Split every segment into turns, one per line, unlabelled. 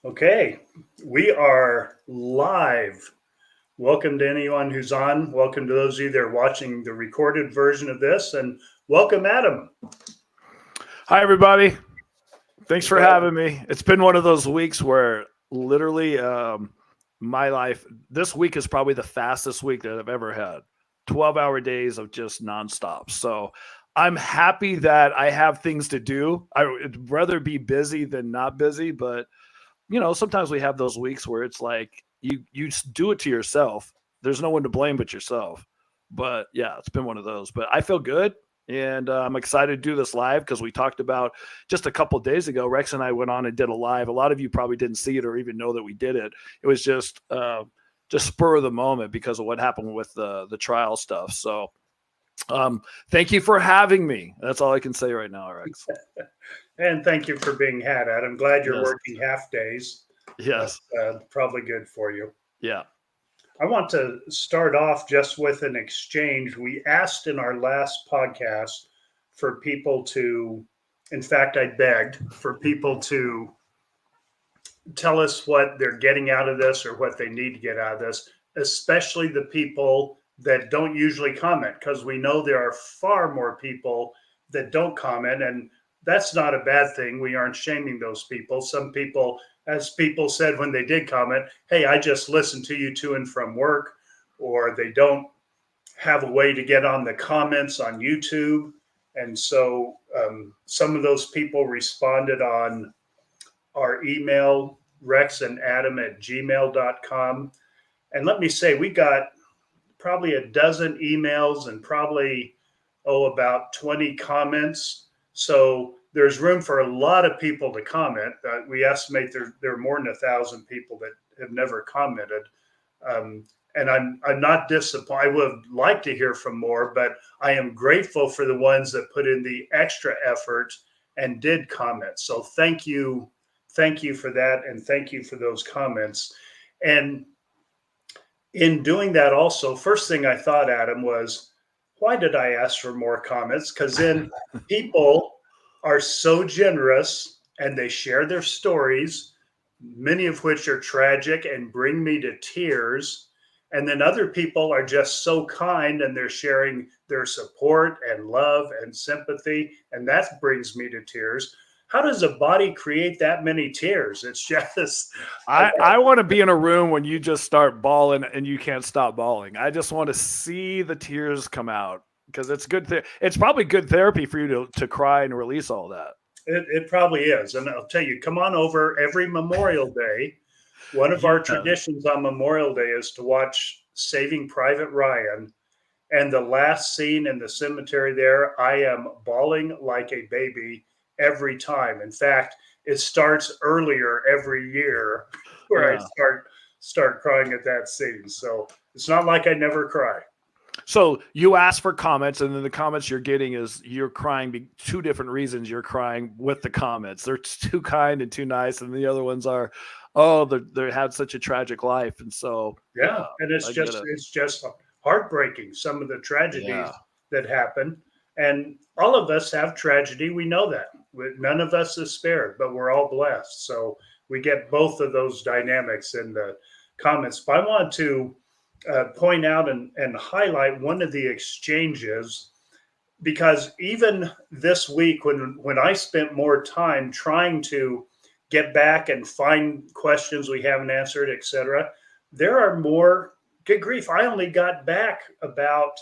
Okay, we are live. Welcome to anyone who's on. Welcome to those of you that are watching the recorded version of this, and welcome, Adam.
Hi, everybody. Thanks for
Well,
having me. It's been one of those weeks where literally my life, this week is probably the fastest week that I've ever had. 12-hour days of just nonstop. So I'm happy that I have things to do. I would rather be busy than not busy, but sometimes we have those weeks where it's like you do it to yourself. There's no one to blame but yourself. But yeah, it's been one of those. But I feel good, and I'm excited to do this live because we talked about just a couple of days ago. Rex and I went on and did a live. A lot of you probably didn't see it or even know that we did it. It was just spur of the moment because of what happened with the trial stuff. So thank you for having me. That's all I can say right now, Rex.
and thank you for being had, Adam. Glad you're
Yes.
working half days.
Yes.
That's probably good for you.
Yeah.
I want to start off just with an exchange. We asked in our last podcast for people to, in fact, I begged for people to tell us what they're getting out of this or what they need to get out of this, especially the people that don't usually comment, because we know there are far more people that don't comment. And that's not a bad thing. We aren't shaming those people. Some people, as people said when they did comment, hey, I just listen to you to and from work, or they don't have a way to get on the comments on YouTube. And so some of those people responded on our email, rexandadam@gmail.com. And let me say, we got probably a dozen emails and probably, about 20 comments. So there's room for a lot of people to comment. We estimate there are more than 1,000 people that have never commented. Um, and I'm not disappointed. I would like to hear from more, but I am grateful for the ones that put in the extra effort and did comment. So thank you for that, and thank you for those comments. And in doing that, also, first thing I thought, Adam, was why did I ask for more comments? Because then people are so generous and they share their stories, many of which are tragic and bring me to tears. And then other people are just so kind and they're sharing their support and love and sympathy. And that brings me to tears. How does a body create that many tears? It's just,
I want to be in a room when you just start bawling and you can't stop bawling. I just want to see the tears come out because it's good. It's probably good therapy for you to cry and release all that.
it probably is. And I'll tell you, come on over every Memorial Day. One of our
Yeah.
traditions on Memorial Day is to watch Saving Private Ryan. And the last scene in the cemetery there, I am bawling like a baby every time. In fact, it starts earlier every year where I
Yeah.
start crying at that scene. So it's not like I never cry.
So you ask for comments, and then the comments you're getting is you're crying. Two different reasons you're crying with the comments. They're too kind and too nice, and the other ones are, oh, they had such a tragic life, and so
Yeah,
yeah,
and
I get it.
it's just heartbreaking, some of the tragedies
Yeah.
that happen. And all of us have tragedy. We know that. None of us is spared, but we're all blessed. So we get both of those dynamics in the comments. But I want to point out and highlight one of the exchanges, because even this week, when I spent more time trying to get back and find questions we haven't answered, etc., there are more. Good grief! I only got back about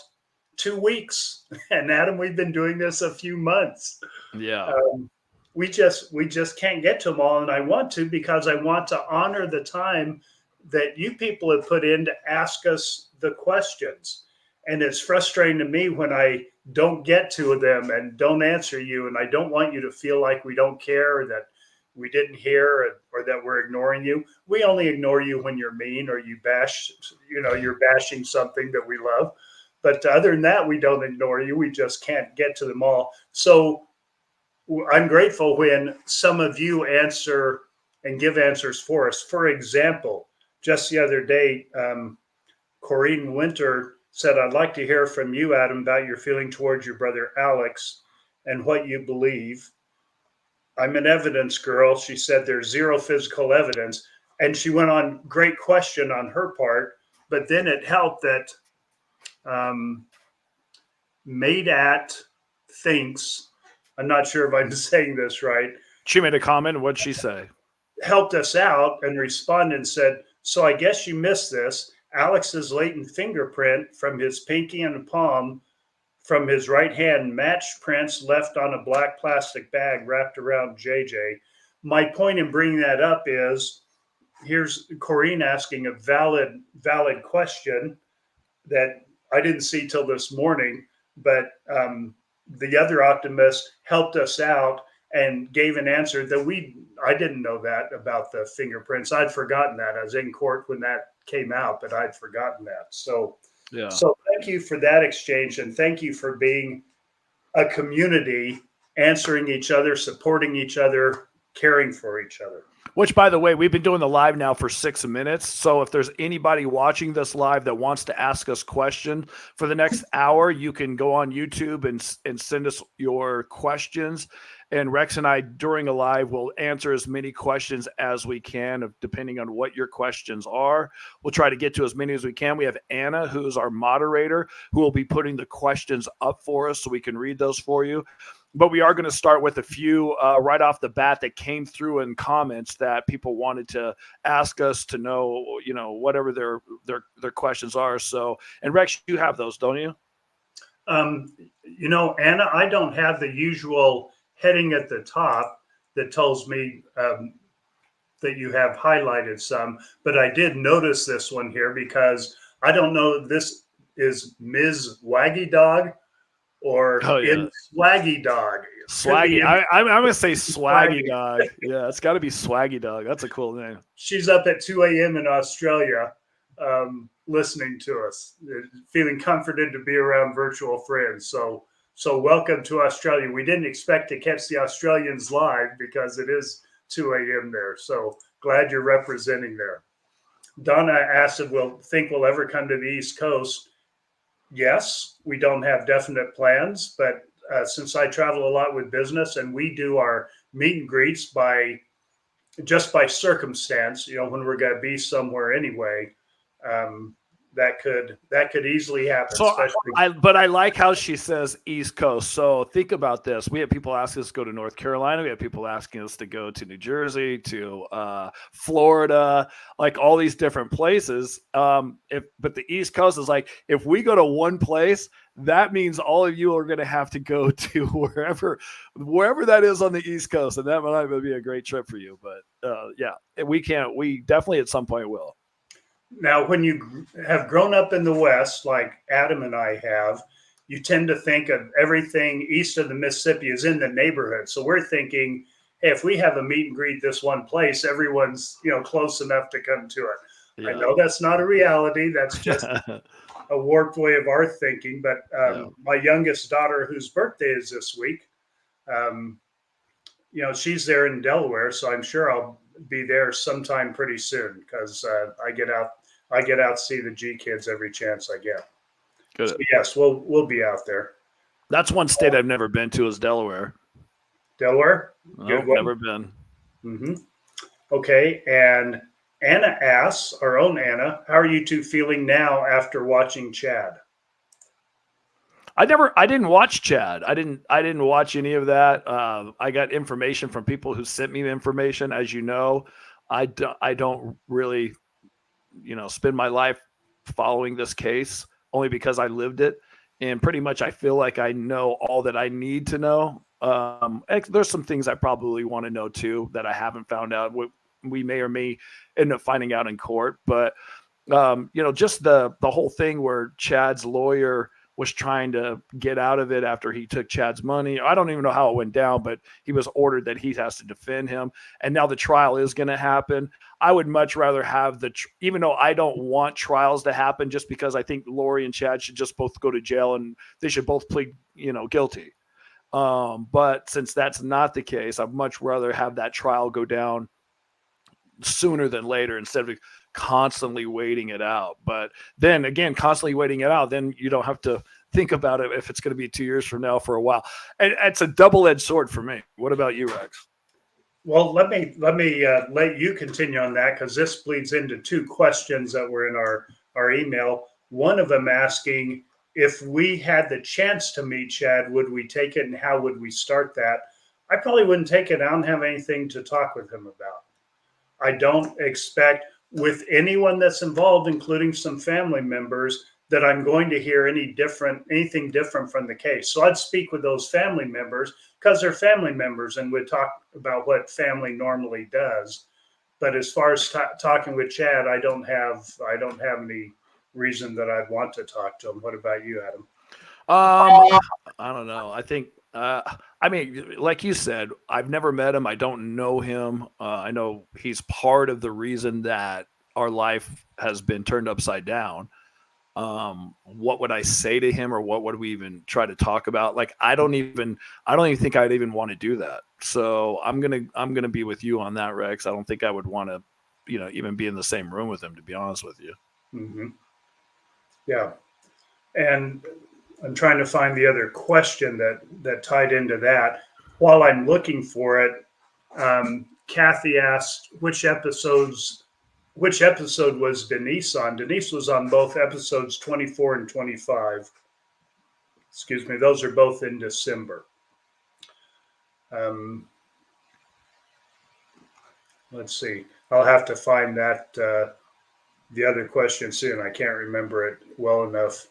2 weeks, and Adam, we've been doing this a few months.
Yeah.
Um, we just can't get to them all, and I want to, because I want to honor the time that you people have put in to ask us the questions. And it's frustrating to me when I don't get to them and don't answer you, and I don't want you to feel like we don't care, or that we didn't hear, or that we're ignoring you. We only ignore you when you're mean or you bash, you're bashing something that we love. But other than that, we don't ignore you. We just can't get to them all. So I'm grateful when some of you answer and give answers for us. For example, just the other day, Corrine Winter said, I'd like to hear from you, Adam, about your feeling towards your brother Alex and what you believe. I'm an evidence girl. She said there's zero physical evidence. And she went on, great question on her part. But then it helped that Made at thinks, I'm not sure if I'm saying this right,
She made a comment. What'd she say?
helped us out and responded and said, so I guess you missed this. Alex's latent fingerprint from his pinky and palm from his right hand matched prints left on a black plastic bag wrapped around JJ. My point in bringing that up is here's Corrine asking a valid question that I didn't see till this morning, but the other optimist helped us out and gave an answer that I didn't know that about the fingerprints. I'd forgotten that. I was in court when that came out, but I'd forgotten that. So thank you for that exchange, and thank you for being a community, answering each other, supporting each other, caring for each other.
Which, by the way, we've been doing the live now for 6 minutes. So if there's anybody watching this live that wants to ask us questions for the next hour, you can go on YouTube and send us your questions. And Rex and I, during a live, will answer as many questions as we can, depending on what your questions are. We'll try to get to as many as we can. We have Anna, who's our moderator, who will be putting the questions up for us so we can read those for you. But we are going to start with a few right off the bat that came through in comments that people wanted to ask us to know, whatever their questions are. So, and Rex, you have those, don't you?
Anna, I don't have the usual heading at the top that tells me that you have highlighted some, but I did notice this one here because I don't know if this is Ms. Waggy Dog or in Swaggy Dog.
Swaggy. I'm going to say Swaggy Dog. Yeah, it's got to be Swaggy Dog. That's a cool name.
She's up at 2 a.m. in Australia listening to us, feeling comforted to be around virtual friends. So welcome to Australia. We didn't expect to catch the Australians live because it is 2 a.m. there. So glad you're representing there. Donna asked if we'll ever come to the East Coast. Yes, we don't have definite plans, but since I travel a lot with business and we do our meet and greets by circumstance, when we're going to be somewhere anyway, that could easily happen.
So but I like how she says East Coast. So think about this. We have people asking us to go to North Carolina. We have people asking us to go to New Jersey, to Florida, like all these different places. But the East Coast is like, if we go to one place, that means all of you are going to have to go to wherever that is on the East Coast. And that might be a great trip for you. But we definitely at some point will.
Now, when you have grown up in the West, like Adam and I have, you tend to think of everything east of the Mississippi is in the neighborhood. So we're thinking, hey, if we have a meet and greet this one place, everyone's, close enough to come to it. Yeah. I know that's not a reality. That's just a warped way of our thinking. But my youngest daughter, whose birthday is this week, she's there in Delaware. So I'm sure I'll be there sometime pretty soon because I get out to see the G kids every chance I get.
Good.
So yes, we'll be out there.
That's one state I've never been to is Delaware.
Delaware?
Good one. Never been.
Mm-hmm. Okay, and Anna asks, our own Anna, how are you two feeling now after watching Chad?
I didn't watch Chad. I didn't watch any of that. I got information from people who sent me information. As you know, I don't really, spend my life following this case only because I lived it. And pretty much I feel like I know all that I need to know. There's some things I probably want to know too that I haven't found out. We may or may end up finding out in court. But, just the whole thing where Chad's lawyer was trying to get out of it after he took Chad's money. I don't even know how it went down, but he was ordered that he has to defend him. And now the trial is going to happen. I would much rather have even though I don't want trials to happen, just because I think Lori and Chad should just both go to jail and they should both plead, guilty. But since that's not the case, I'd much rather have that trial go down sooner than later instead of constantly waiting it out. But then again, constantly waiting it out, then you don't have to think about it if it's going to be 2 years from now for a while. And it's a double-edged sword for me. What about you, Rex?
Well, let me let you continue on that because this bleeds into two questions that were in our email. One of them asking if we had the chance to meet Chad, would we take it, and how would we start that? I probably wouldn't take it. I don't have anything to talk with him about. I don't expect with anyone that's involved, including some family members, that I'm going to hear anything different from the case. So I'd speak with those family members because they're family members and would talk about what family normally does. But as far as talking with Chad, I don't have any reason that I'd want to talk to him. What about you, Adam?
Um, I don't know. I think, I mean, like you said, I've never met him. I don't know him. I know he's part of the reason that our life has been turned upside down. What would I say to him, or what would we even try to talk about? Like, I don't even think I'd even want to do that. So I'm gonna be with you on that, Rex. I don't think I would want to, even be in the same room with him, to be honest with you.
Hmm. Yeah, and I'm trying to find the other question that tied into that. While I'm looking for it, Kathy asked which episode was Denise on. Denise was on both episodes 24 and 25. Excuse me, those are both in December. Um, let's see. I'll have to find that the other question soon. I can't remember it well enough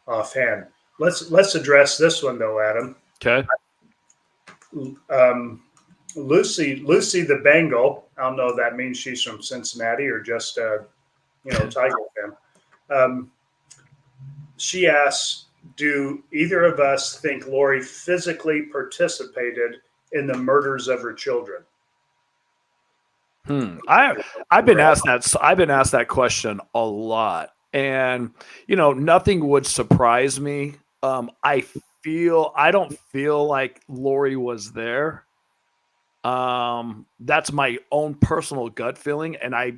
offhand. Let's address this one though, Adam.
Okay.
Um, Lucy the Bengal. I don't know if that means she's from Cincinnati or just Tiger fan. Um, she asks, "Do either of us think Lori physically participated in the murders of her children?"
Hmm. I've been asked that question a lot, and nothing would surprise me. I don't feel like Lori was there. That's my own personal gut feeling, and I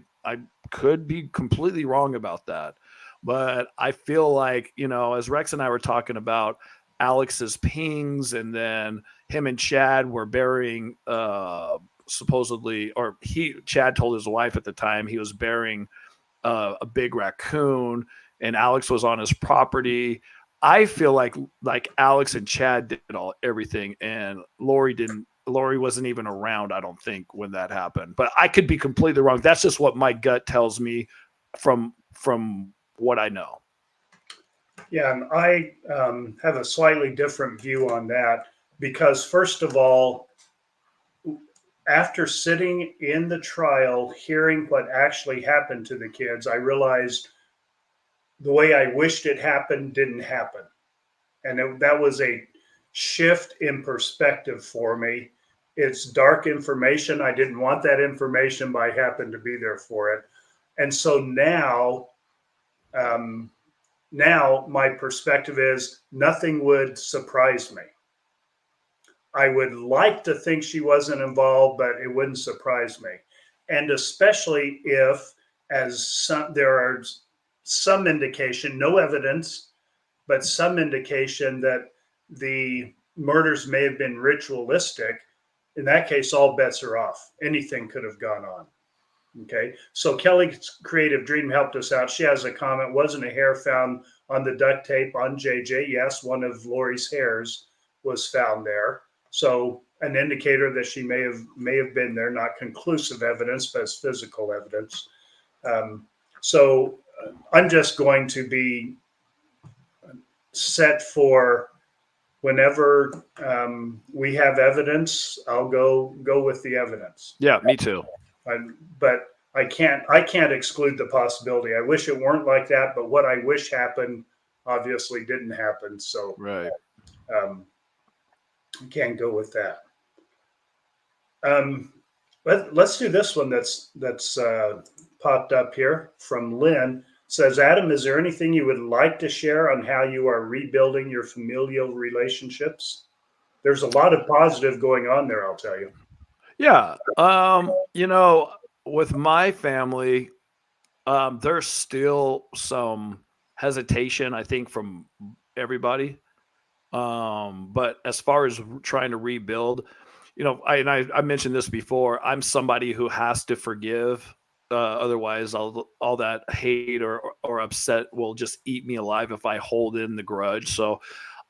could be completely wrong about that. But I feel like, as Rex and I were talking about Alex's pings, and then him and Chad were burying supposedly, or Chad told his wife at the time he was burying a big raccoon, and Alex was on his property. I feel like Alex and Chad did everything, and Lori didn't. Lori wasn't even around, I don't think, when that happened. But I could be completely wrong. That's just what my gut tells me from what I know.
Yeah, and I have a slightly different view on that because, first of all, after sitting in the trial, hearing what actually happened to the kids, I realized the way I wished it happened didn't happen. And that was a shift in perspective for me. It's dark information. I didn't want that information, but I happened to be there for it. And so um, now my perspective is nothing would surprise me. I would like to think she wasn't involved, but it wouldn't surprise me. And especially if, there are some indication, no evidence, but some indication that the murders may have been ritualistic. In that case, all bets are off. Anything could have gone on. Okay. So Kelly's creative dream helped us out. She has a comment. Wasn't a hair found on the duct tape on JJ? Yes, one of Lori's hairs was found there. So an indicator that she may have been there. Not conclusive evidence, but it's physical evidence. So I'm just going to be set for whenever we have evidence. I'll go with the evidence.
Yeah, me too.
But I can't exclude the possibility. I wish it weren't like that, but what I wish happened obviously didn't happen. So
Right.
um, you can't go with that. Um, let's do this one that's popped up here from Lynn. Says, Adam, is there anything you would like to share on how you are rebuilding your familial relationships? There's a lot of positive going on there, I'll tell you.
Yeah. With my family, there's still some hesitation, I think, from everybody. But as far as trying to rebuild, I mentioned this before. I'm somebody who has to forgive. Otherwise, all that hate or upset will just eat me alive if I hold in the grudge. So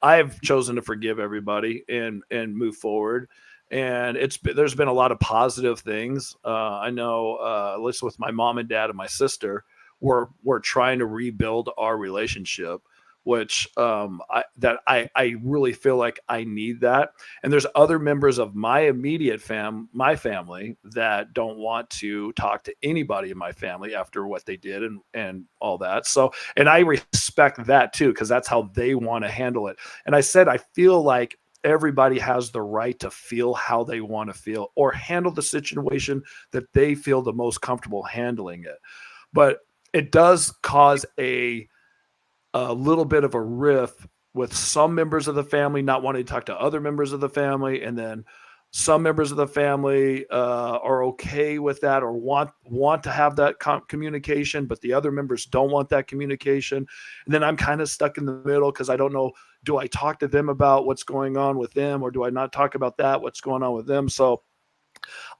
I've chosen to forgive everybody and move forward. And there's been a lot of positive things. I know, at least with my mom and dad and my sister, we're trying to rebuild our relationship, which I really feel like I need that. And there's other members of my immediate my family that don't want to talk to anybody in my family after what they did and all that. So, and I respect that too, because that's how they want to handle it. And I said, I feel like everybody has the right to feel how they want to feel or handle the situation that they feel the most comfortable handling it. But it does cause a little bit of a rift with some members of the family not wanting to talk to other members of the family, and then some members of the family are okay with that or want to have that communication, but the other members don't want that communication. And then I'm kind of stuck in the middle because I don't know, do I talk to them about what's going on with them, or do I not talk about that, what's going on with them? So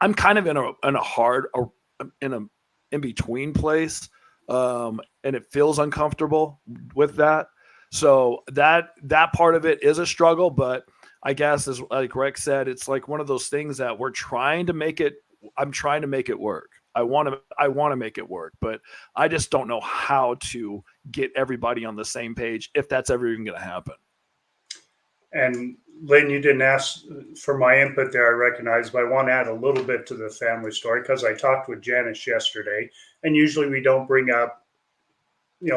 I'm kind of in a hard or in a in between place, and it feels uncomfortable with that. So that part of it is a struggle, but I guess, as like Rex said, it's like one of those things that we're trying to make it. I'm trying to make it work. I want to make it work, but I just don't know how to get everybody on the same page if that's ever even going to happen.
And Lynn, you didn't ask for my input there, I recognize, but I want to add a little bit to the family story because I talked with Janice yesterday, and usually we don't bring up,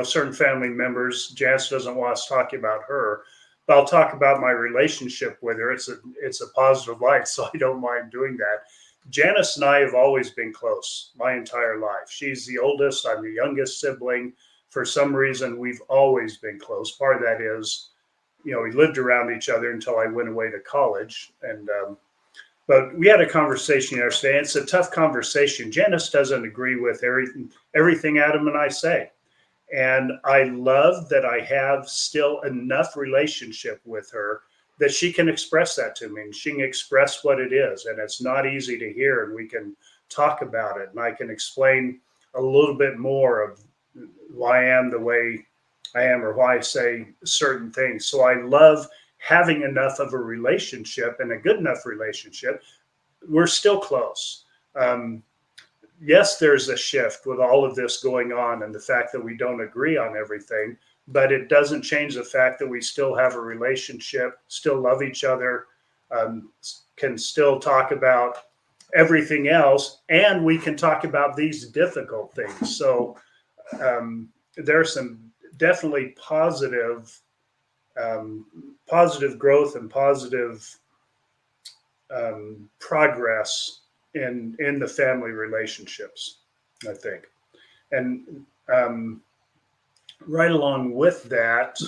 certain family members. Janice doesn't want us talking about her, but I'll talk about my relationship with her. It's a positive light, so I don't mind doing that. Janice and I have always been close my entire life. She's the oldest, I'm the youngest sibling. For some reason, we've always been close. Part of that is, we lived around each other until I went away to college. But we had a conversation yesterday. And it's a tough conversation. Janice doesn't agree with everything Adam and I say. And I love that I have still enough relationship with her that she can express that to me and she can express what it is. And it's not easy to hear. And we can talk about it. And I can explain a little bit more of why I am the way I am or why I say certain things. So I love having enough of a relationship and a good enough relationship. We're still close. Yes, there's a shift with all of this going on and the fact that we don't agree on everything, but it doesn't change the fact that we still have a relationship, still love each other, can still talk about everything else, and we can talk about these difficult things. So there's some definitely positive growth and positive progress in the family relationships, I think. And right along with that,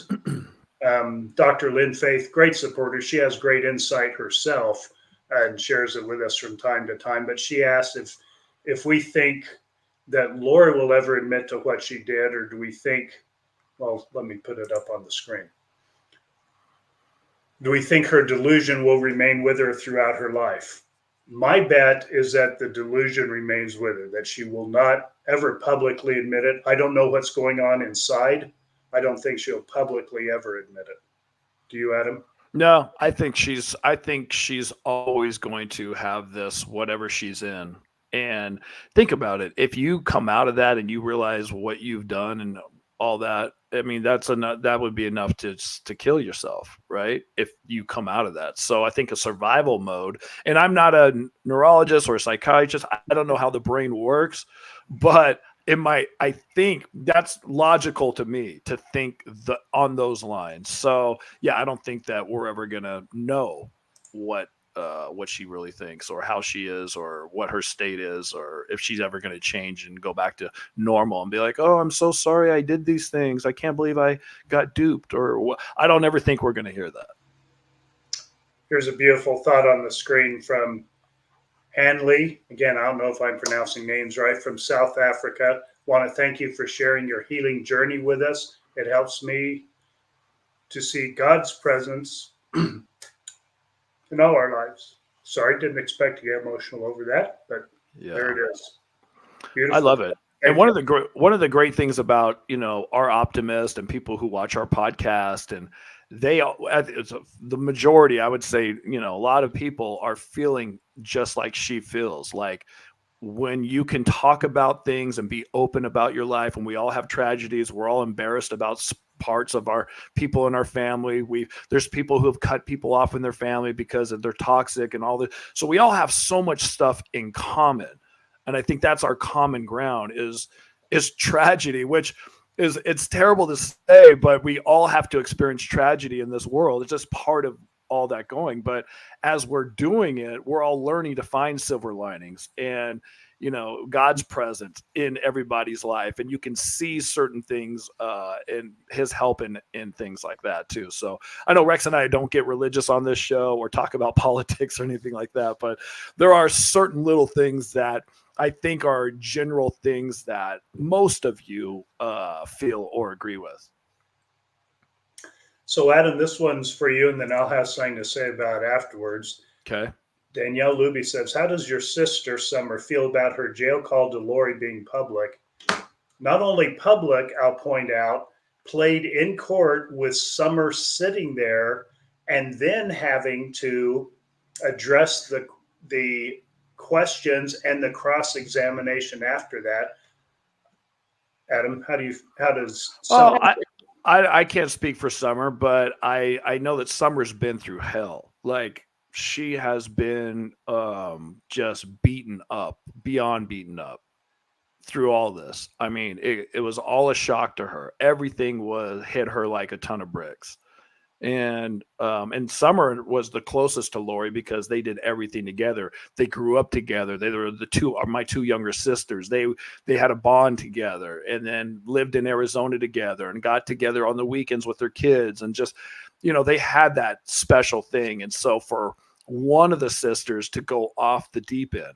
Dr. Lynn Faith, great supporter. She has great insight herself and shares it with us from time to time. But she asked if we think that Laura will ever admit to what she did, or do we think, well, let me put it up on the screen. Do we think her delusion will remain with her throughout her life? My bet is that the delusion remains with her, that she will not ever publicly admit it. I don't know what's going on inside. I don't think she'll publicly ever admit it. Do you, Adam?
No, I think she's always going to have this whatever she's in. And think about it. If you come out of that and you realize what you've done and all that, I mean, that's enough. That would be enough to kill yourself, right? If you come out of that. So I think a survival mode. And I'm not a neurologist or a psychiatrist. I don't know how the brain works, but I think that's logical to me to think on those lines. So yeah, I don't think that we're ever gonna know what she really thinks or how she is or what her state is or if she's ever going to change and go back to normal and be like, oh, I'm so sorry I did these things, I can't believe I got duped, or what. I don't ever think we're going to hear that.
Here's a beautiful thought on the screen from Hanley. Again, I don't know if I'm pronouncing names right, from South Africa. Want to thank you for sharing your healing journey with us. It helps me to see God's presence in all our lives. Sorry, didn't expect to get emotional over that, but there
Yeah.
it is.
I
Beautiful.
love it. And
Thank you.
one of the great things about, our Optimist and people who watch our podcast, and the majority, I would say, a lot of people are feeling just like she feels. Like, when you can talk about things and be open about your life, and we all have tragedies, we're all embarrassed about parts of our people in our family. There's people who have cut people off in their family because they're toxic and all that. So we all have so much stuff in common, and I think that's our common ground is tragedy, which is, it's terrible to say, but we all have to experience tragedy in this world. It's just part of all that going. But as we're doing it, we're all learning to find silver linings and, God's presence in everybody's life. And you can see certain things and his help in things like that too. So I know Rex and I don't get religious on this show or talk about politics or anything like that, but there are certain little things that I think are general things that most of you feel or agree with.
So, Adam, this one's for you, and then I'll have something to say about it afterwards.
Okay.
Danielle Luby says, how does your sister, Summer, feel about her jail call to Lori being public? Not only public, I'll point out, played in court with Summer sitting there and then having to address the questions and the cross examination after that. Adam, how does
Oh,
Summer?
I can't speak for Summer, but I know that Summer's been through hell. Like, she has been just beaten up, beyond beaten up through all this. I mean, it was all a shock to her. Everything was hit her like a ton of bricks. And Summer was the closest to Lori because they did everything together. They grew up together. They were my two younger sisters. They had a bond together, and then lived in Arizona together, and got together on the weekends with their kids, and just, they had that special thing. And so for one of the sisters to go off the deep end,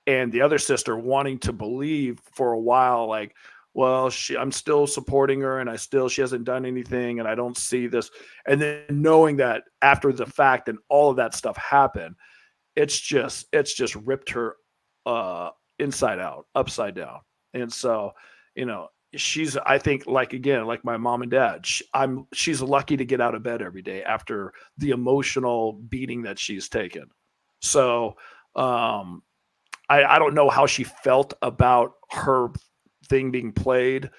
and the other sister wanting to believe for a while, like, well, I'm still supporting her, and she hasn't done anything, and I don't see this. And then knowing that after the fact and all of that stuff happened, it's just ripped her inside out, upside down. And so, she's, I think, like, again, like my mom and dad, she's lucky to get out of bed every day after the emotional beating that she's taken. So, I don't know how she felt about her thing being played.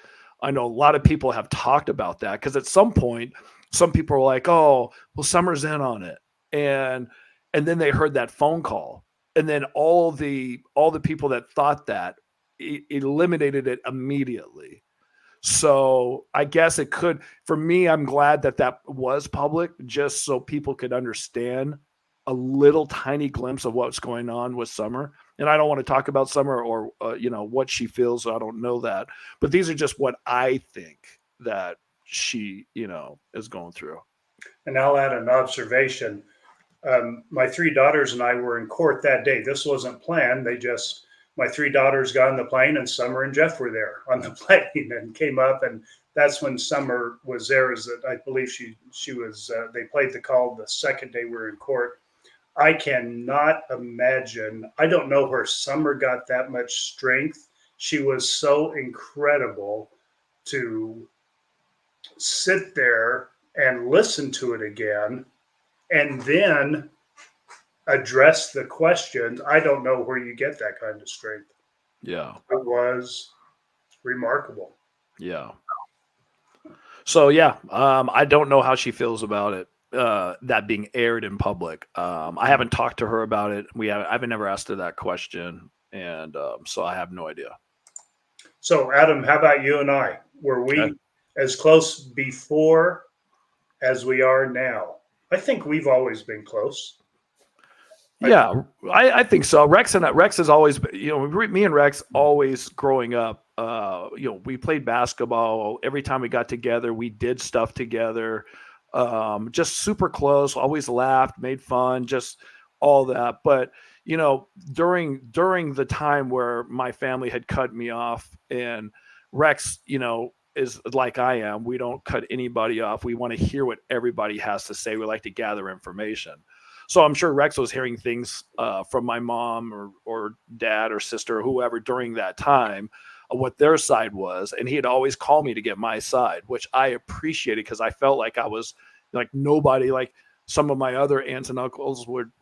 I know a lot of people have talked about that because at some point, some people were like, "Oh, well, Summer's in on it," and then they heard that phone call, and then all the people that thought that eliminated it immediately. So I guess it could, for me, I'm glad that that was public just so people could understand a little tiny glimpse of what's going on with Summer. And I don't want to talk about Summer or, what she feels. I don't know that, but these are just what I think that she, is going through.
And I'll add an observation. My three daughters and I were in court that day. This wasn't planned. My three daughters got on the plane, and Summer and Jeff were there on the plane and came up. And that's when Summer was there. Is that I believe she was. They played the call the second day we were in court. I cannot imagine. I don't know where Summer got that much strength. She was so incredible to sit there and listen to it again and then address the questions. I don't know where you get that kind of strength.
Yeah.
It was remarkable.
Yeah. So yeah, I don't know how she feels about it. That being aired in public. I haven't talked to her about it. I've never asked her that question, and so I have no idea.
So, Adam, how about you and I? Were
Okay.
we as close before as we are now? I think we've always been close.
Yeah, I think so. Rex has always been, me and Rex always growing up, we played basketball. Every time we got together, we did stuff together. Just super close, always laughed, made fun, just all that. But, during the time where my family had cut me off, and Rex, is like I am, we don't cut anybody off. We want to hear what everybody has to say. We like to gather information. So I'm sure Rex was hearing things from my mom or dad or sister or whoever during that time of what their side was. And he'd always call me to get my side, which I appreciated because I felt like I was like nobody, like some of my other aunts and uncles would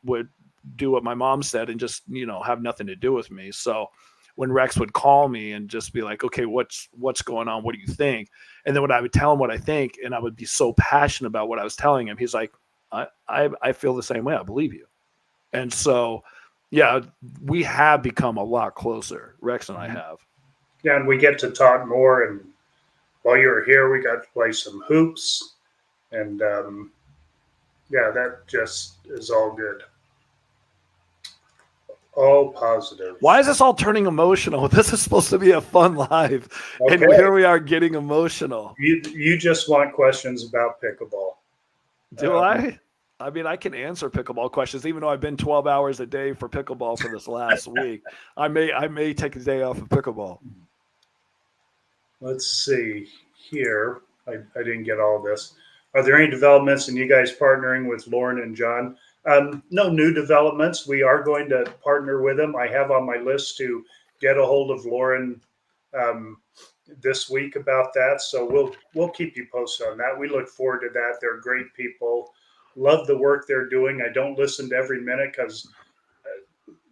do what my mom said and just, have nothing to do with me. So when Rex would call me and just be like, okay, what's going on? What do you think? And then when I would tell him what I think, and I would be so passionate about what I was telling him, he's like, I feel the same way. I believe you. And so, yeah, we have become a lot closer. Rex and I have.
Yeah, and we get to talk more. And while you were here, we got to play some hoops. And yeah, that just is all good. All positive.
Why is this all turning emotional? This is supposed to be a fun live.
Okay.
And here we are getting emotional.
You just want questions about pickleball.
Do I? I mean, I can answer pickleball questions, even though I've been 12 hours a day for pickleball for this last week. I may take a day off of pickleball.
Let's see here. I didn't get all this. Are there any developments in you guys partnering with Lauren and John? No new developments. We are going to partner with them. I have on my list to get a hold of Lauren this week about that. So we'll keep you posted on that. We look forward to that. They're great people. Love the work they're doing. I don't listen to every minute because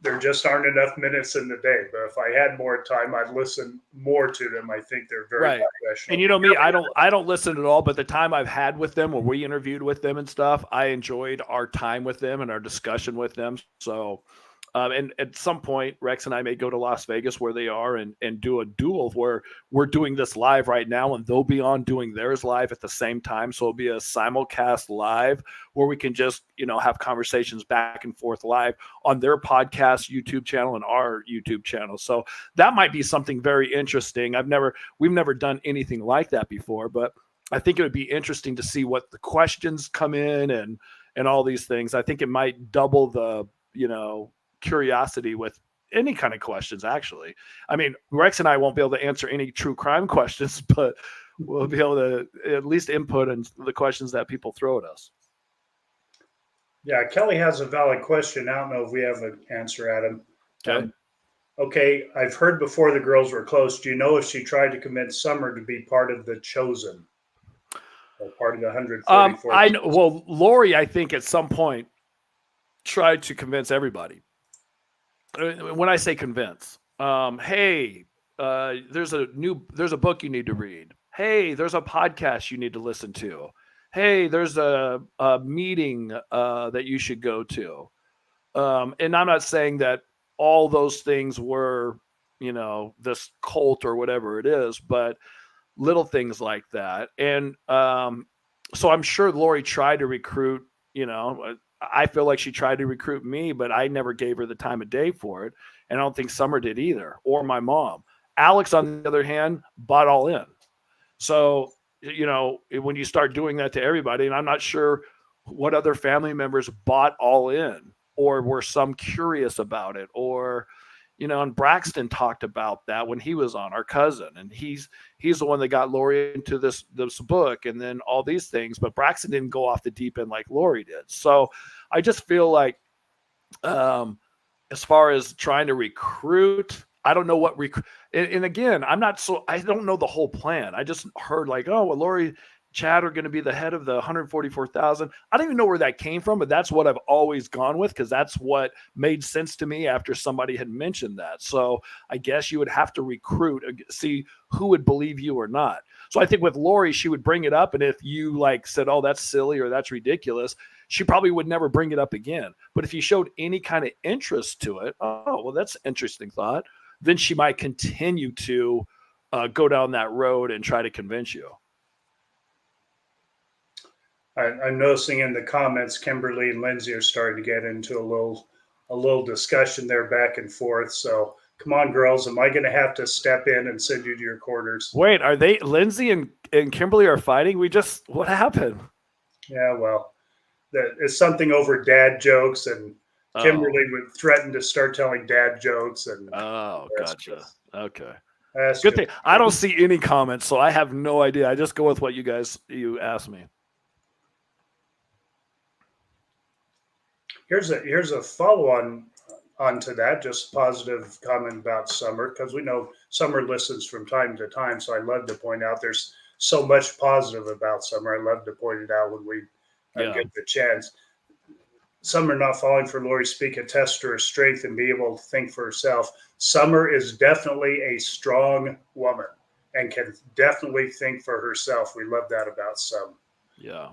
there just aren't enough minutes in the day. But if I had more time, I'd listen more to them. I think they're very professional.
And you know me, I don't listen at all. But the time I've had with them, when we interviewed with them and stuff, I enjoyed our time with them and our discussion with them. So, and at some point, Rex and I may go to Las Vegas where they are and do a duel where we're doing this live right now and they'll be on doing theirs live at the same time. So it'll be a simulcast live where we can just, have conversations back and forth live on their podcast YouTube channel and our YouTube channel. So that might be something very interesting. We've never done anything like that before, but I think it would be interesting to see what the questions come in and all these things. I think it might double the, curiosity with any kind of questions, actually. I mean, Rex and I won't be able to answer any true crime questions, but we'll be able to at least input in the questions that people throw at us.
Yeah, Kelly has a valid question. I don't know if we have an answer, Adam.
Okay.
Okay, I've heard before the girls were close. Do you know if she tried to convince Summer to be part of the Chosen? Or part of the 144?
I know. Well, Lori, I think at some point tried to convince everybody. When I say convince, hey, there's a book you need to read. Hey, there's a podcast you need to listen to. Hey, there's a meeting that you should go to. And I'm not saying that all those things were, this cult or whatever it is, but little things like that. And so I'm sure Lori tried to recruit, I feel like she tried to recruit me, but I never gave her the time of day for it. And I don't think Summer did either, or my mom. Alex, on the other hand, bought all in. So, when you start doing that to everybody, and I'm not sure what other family members bought all in or were some curious about it, or, and Braxton talked about that when he was on, our cousin, and he's the one that got Lori into this book and then all these things, but Braxton didn't go off the deep end like Lori did. So I just feel like, as far as trying to recruit, I don't know what and again, I don't know the whole plan. I just heard like, oh, well, Lori, Chad are going to be the head of the 144,000. I don't even know where that came from, but that's what I've always gone with because that's what made sense to me after somebody had mentioned that. So I guess you would have to recruit, see who would believe you or not. So I think with Lori, she would bring it up. And if you said, oh, that's silly or that's ridiculous, she probably would never bring it up again. But if you showed any kind of interest to it, oh, well, that's an interesting thought, then she might continue to go down that road and try to convince you.
I'm noticing in the comments, Kimberly and Lindsay are starting to get into a little discussion there back and forth. So come on, girls, am I going to have to step in and send you to your quarters?
Wait, are they Lindsay and Kimberly are fighting? What happened?
Yeah, well, it's something over dad jokes, and Kimberly would threaten to start telling dad jokes. And
gotcha. Okay.
Good
thing. I don't see any comments, so I have no idea. I just go with what you asked me.
Here's a follow on to that, just positive comment about Summer, because we know Summer listens from time to time. So I love to point out there's so much positive about Summer. I love to point it out when we
Yeah.
get the chance. Summer not falling for Lori speak attests to her strength and be able to think for herself. Summer is definitely a strong woman and can definitely think for herself. We love that about Summer.
Yeah.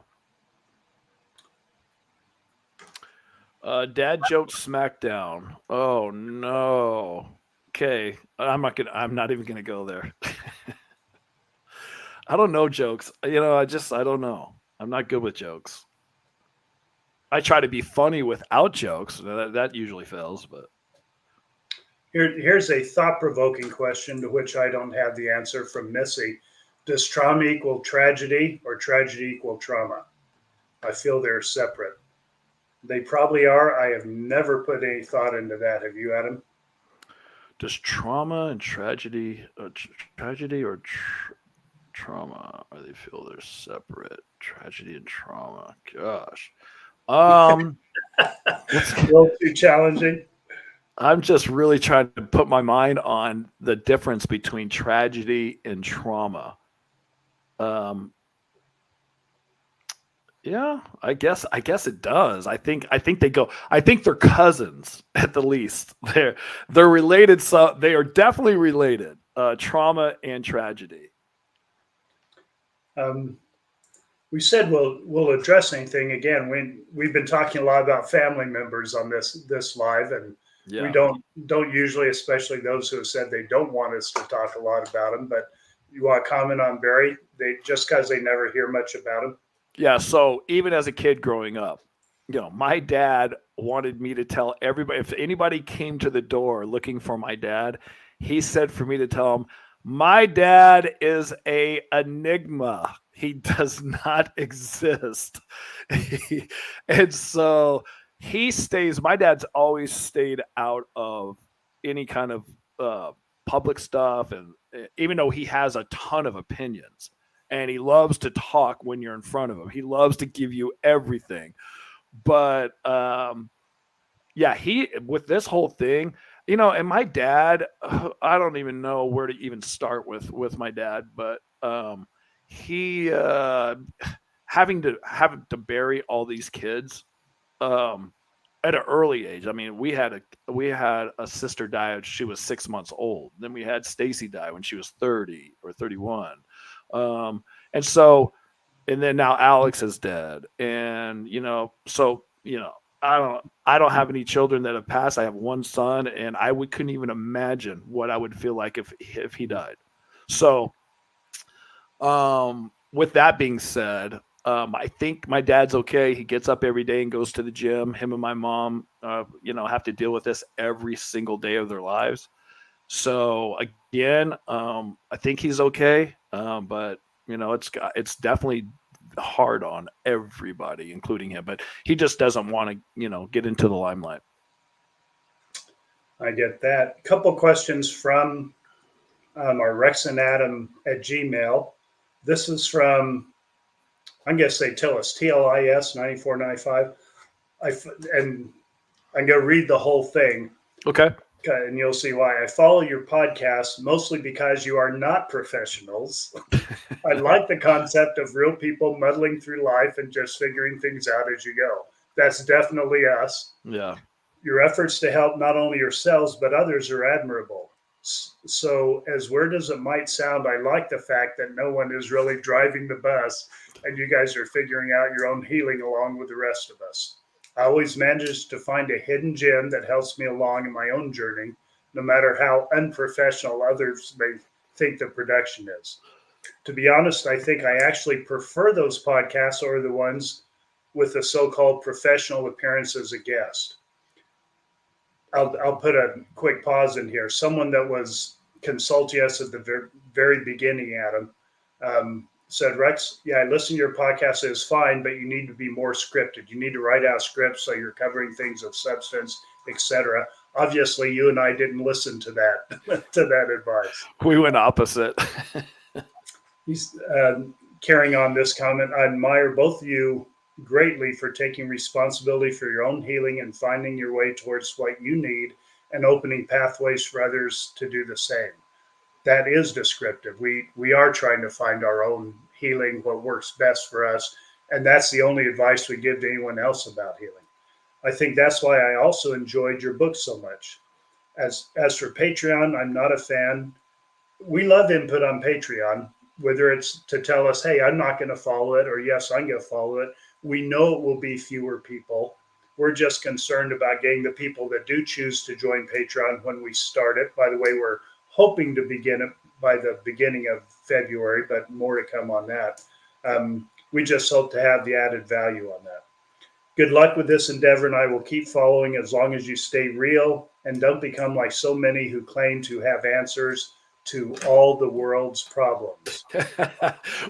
Dad joke smackdown. Oh no. Okay. I'm not even gonna go there. I don't know jokes. I don't know. I'm not good with jokes. I try to be funny without jokes. That usually fails, but
Here's a thought-provoking question to which I don't have the answer from Missy. Does trauma equal tragedy or tragedy equal trauma? I feel they're separate. They probably are. I have never put any thought into that. Have you, Adam?
does trauma and tragedy, tragedy or trauma, or they feel they're separate? Tragedy and trauma. Gosh.
It's a little too challenging.
I'm just really trying to put my mind on the difference between tragedy and trauma. Um, yeah, I guess it does. I think they go. I think they're cousins at the least. They're related. So they are definitely related. Trauma and tragedy.
Um, we said we'll address anything again. We've been talking a lot about family members on this live, and we
Yeah.
don't usually, especially those who have said they don't want us to talk a lot about them. But you want to comment on Barry? They just because they never hear much about him.
Yeah. So even as a kid growing up, my dad wanted me to tell everybody if anybody came to the door looking for my dad, he said for me to tell him, my dad is a enigma. He does not exist. And so my dad's always stayed out of any kind of public stuff. And even though he has a ton of opinions, and he loves to talk when you're in front of him. He loves to give you everything. But yeah, he with this whole thing, and my dad, I don't even know where to even start with my dad, but he having to bury all these kids at an early age. I mean, we had a sister die when she was 6 months old. Then we had Stacy die when she was 30 or 31. And so, and then now Alex is dead, and so I don't have any children that have passed. I have one son, and couldn't even imagine what I would feel like if he died. So, with that being said, I think my dad's okay. He gets up every day and goes to the gym. Him and my mom, have to deal with this every single day of their lives. So again, I think he's okay. But it's definitely hard on everybody, including him. But he just doesn't want to, get into the limelight.
I get that. A couple questions from our Rex and Adam at Gmail. This is from, I'm going to say Tillis, TLIS 9495. And I'm going to read the whole thing.
Okay.
And you'll see why. I follow your podcast mostly because you are not professionals. I like the concept of real people muddling through life and just figuring things out as you go. That's definitely us.
Yeah.
Your efforts to help not only yourselves, but others are admirable. So, as weird as it might sound, I like the fact that no one is really driving the bus and you guys are figuring out your own healing along with the rest of us. I always manage to find a hidden gem that helps me along in my own journey, no matter how unprofessional others may think the production is. To be honest, I think I actually prefer those podcasts over the ones with the so-called professional appearance as a guest. I'll put a quick pause in here. Someone that was consulting us at the very beginning, Adam, said, Rex, yeah, I listen to your podcast. It's fine, but you need to be more scripted. You need to write out scripts so you're covering things of substance, etc. Obviously, you and I didn't listen to that to that advice.
We went opposite.
He's carrying on this comment. I admire both of you greatly for taking responsibility for your own healing and finding your way towards what you need and opening pathways for others to do the same. That is descriptive. We are trying to find our own healing, what works best for us, and that's the only advice we give to anyone else about healing. I think that's why I also enjoyed your book so much. As for Patreon, I'm not a fan. We love input on Patreon, whether it's to tell us, hey, I'm not going to follow it, or yes, I'm going to follow it. We know it will be fewer people. We're just concerned about getting the people that do choose to join Patreon when we start it. By the way, we're hoping to begin it by the beginning of February, but more to come on that. We just hope to have the added value on that. Good luck with this endeavor, and I will keep following as long as you stay real and don't become like so many who claim to have answers to all the world's problems.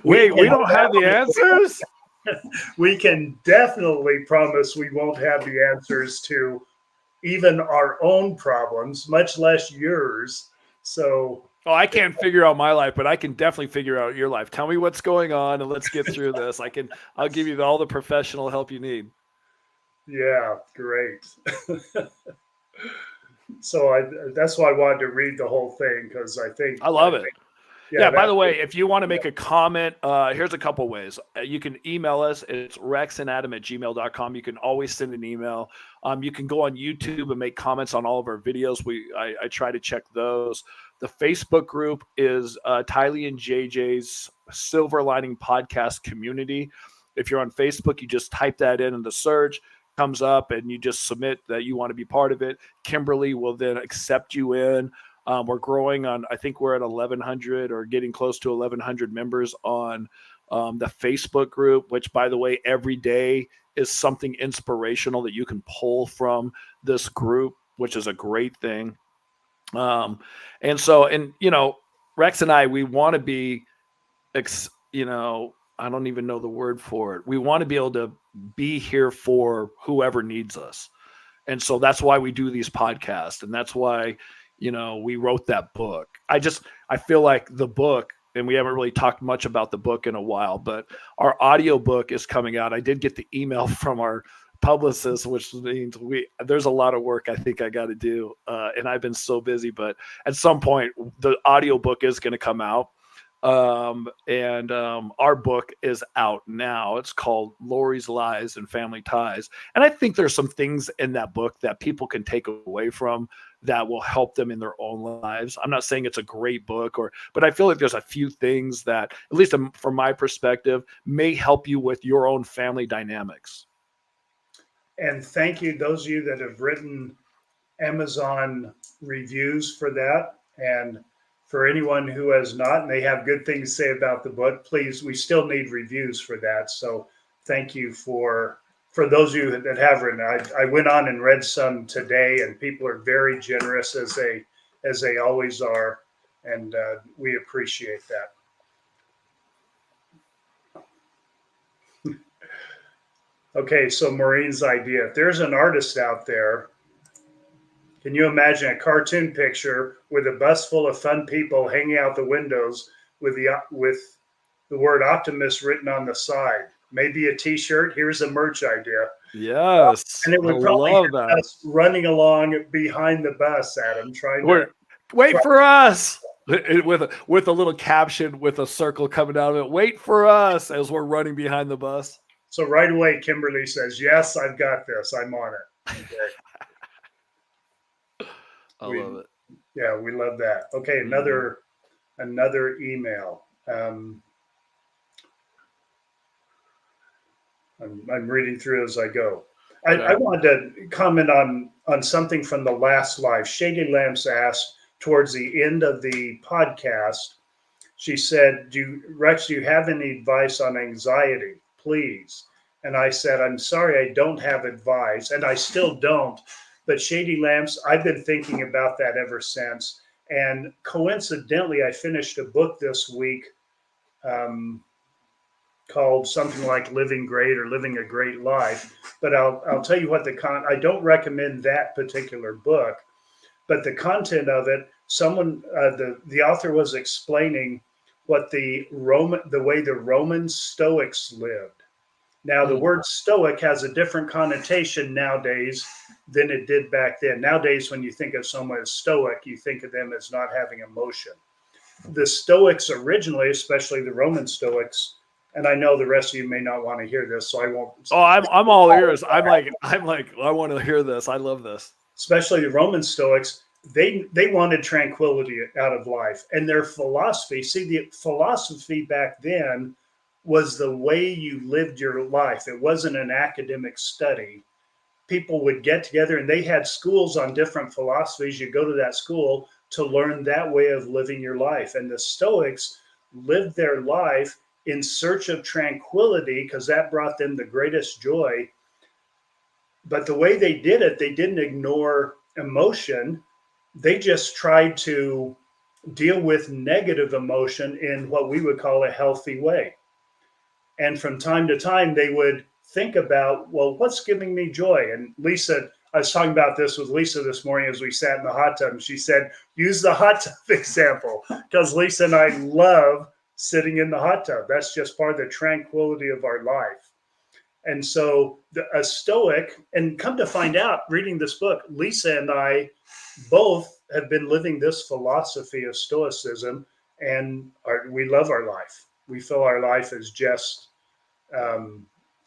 Wait, we don't have the answers?
We can definitely promise we won't have the answers to even our own problems, much less yours. So,
oh, I can't figure out my life, but I can definitely figure out your life. Tell me what's going on and let's get through this. I'll give you all the professional help you need.
yeah, great. So that's why I wanted to read the whole thing, because I love
it. Yeah, by the way, if you want to make a comment, here's a couple ways. You can email us. It's rexandadam@gmail.com. You can always send an email. You can go on YouTube and make comments on all of our videos. I try to check those. The Facebook group is Tylee and JJ's Silver Lining Podcast Community. If you're on Facebook, you just type that in the search, comes up, and you just submit that you want to be part of it. Kimberly will then accept you in. We're growing on, I think we're at 1,100 or getting close to 1,100 members on the Facebook group, which, by the way, every day is something inspirational that you can pull from this group, which is a great thing. And Rex and I, we want to be, I don't even know the word for it. We want to be able to be here for whoever needs us. And so that's why we do these podcasts. And that's why, we wrote that book. I feel like the book, and we haven't really talked much about the book in a while, but our audio book is coming out. I did get the email from our publicist, which means there's a lot of work I think I got to do. And I've been so busy, but at some point the audio book is going to come out. Our book is out now. It's called Lori's Lies and Family Ties. And I think there's some things in that book that people can take away from that will help them in their own lives. I'm not saying it's a great book but I feel like there's a few things that, at least from my perspective, may help you with your own family dynamics.
And thank you, those of you that have written Amazon reviews for that. And for anyone who has not, and they have good things to say about the book, please, we still need reviews for that. So thank you for those of you that have written. I went on and read some today, and people are very generous, as they always are, and we appreciate that. Okay, so Maureen's idea. If there's an artist out there, can you imagine a cartoon picture with a bus full of fun people hanging out the windows with the word Optimist written on the side? Maybe a T-shirt. Here's a merch idea.
Yes,
and it would probably have us running along behind the bus, Adam,
wait for us with a little caption with a circle coming out of it. Wait for us as we're running behind the bus.
So right away, Kimberly says, "Yes, I've got this. I'm on it." Okay.
I love it.
Yeah, we love that. Okay, another email. I'm reading through as I go. I wanted to comment on something from the last live. Shady Lamps asked towards the end of the podcast. She said, Rex, do you have any advice on anxiety, please? And I said, I'm sorry, I don't have advice, and I still don't. But Shady Lamps, I've been thinking about that ever since. And coincidentally, I finished a book this week called something like Living Great or Living a Great Life. But I'll tell you what I don't recommend that particular book, but the content of it, the author was explaining what the way the Roman Stoics lived. Now, the word stoic has a different connotation nowadays than it did back then. Nowadays, when you think of someone as stoic, you think of them as not having emotion. The Stoics originally, especially the Roman Stoics, and I know the rest of you may not want to hear this, so I won't.
Oh, I'm all ears. I'm like, I want to hear this. I love this.
Especially the Roman Stoics, they wanted tranquility out of life, and their philosophy. See, the philosophy back then was the way you lived your life. It wasn't an academic study. People would get together, and they had schools on different philosophies. You go to that school to learn that way of living your life. And the Stoics lived their life in search of tranquility because that brought them the greatest joy. But the way they did it, they didn't ignore emotion. They just tried to deal with negative emotion in what we would call a healthy way. And from time to time, they would think about, well, what's giving me joy? And Lisa, I was talking about this with Lisa this morning as we sat in the hot tub. And she said, use the hot tub example, because Lisa and I love sitting in the hot tub. That's just part of the tranquility of our life. And so a Stoic, and come to find out, reading this book, Lisa and I both have been living this philosophy of Stoicism, and we love our life. We feel our life is just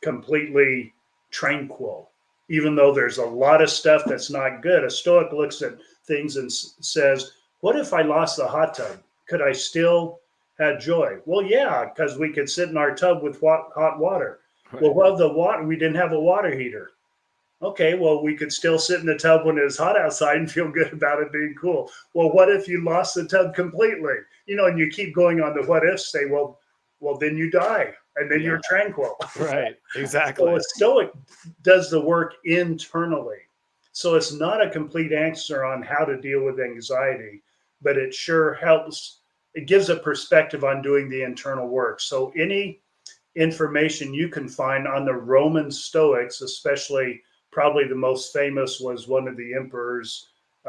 completely tranquil, even though there's a lot of stuff that's not good. A Stoic looks at things and says, what if I lost the hot tub? Could I still have joy? Well, yeah, because we could sit in our tub with hot water. Right. Well, what if the water, we didn't have a water heater? Okay, well, we could still sit in the tub when it was hot outside and feel good about it being cool. Well, what if you lost the tub completely? And you keep going on the what if, say, well, then you die, and then you're tranquil.
Right, exactly.
So a Stoic does the work internally. So it's not a complete answer on how to deal with anxiety, but it sure helps. It gives a perspective on doing the internal work. So any information you can find on the Roman Stoics, especially probably the most famous was one of the emperors,